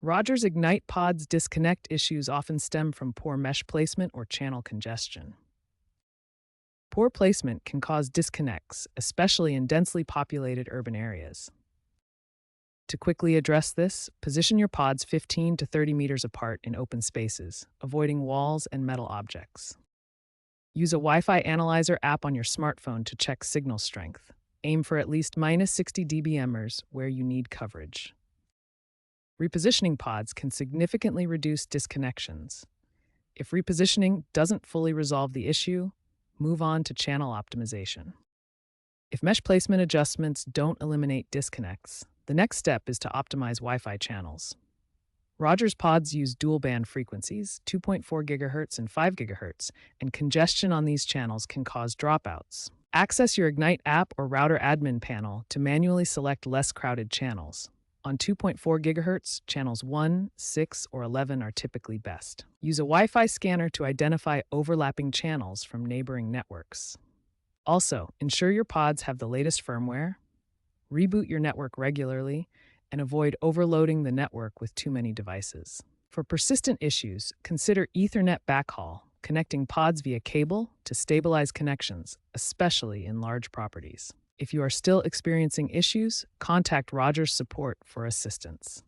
Rogers Ignite Pod's disconnect issues often stem from poor mesh placement or channel congestion. Poor placement can cause disconnects, especially in densely populated urban areas. To quickly address this, position your pods 15 to 30 meters apart in open spaces, avoiding walls and metal objects. Use a Wi-Fi analyzer app on your smartphone to check signal strength. Aim for at least minus 60 dBmers where you need coverage. Repositioning pods can significantly reduce disconnections. If repositioning doesn't fully resolve the issue, move on to channel optimization. If mesh placement adjustments don't eliminate disconnects, the next step is to optimize Wi-Fi channels. Rogers pods use dual-band frequencies, 2.4 GHz and 5 GHz, and congestion on these channels can cause dropouts. Access your Ignite app or router admin panel to manually select less crowded channels. On 2.4 GHz, channels 1, 6, or 11 are typically best. Use a Wi-Fi scanner to identify overlapping channels from neighboring networks. Also, ensure your pods have the latest firmware, reboot your network regularly, and avoid overloading the network with too many devices. For persistent issues, consider Ethernet backhaul, connecting pods via cable to stabilize connections, especially in large properties. If you are still experiencing issues, contact Rogers support for assistance.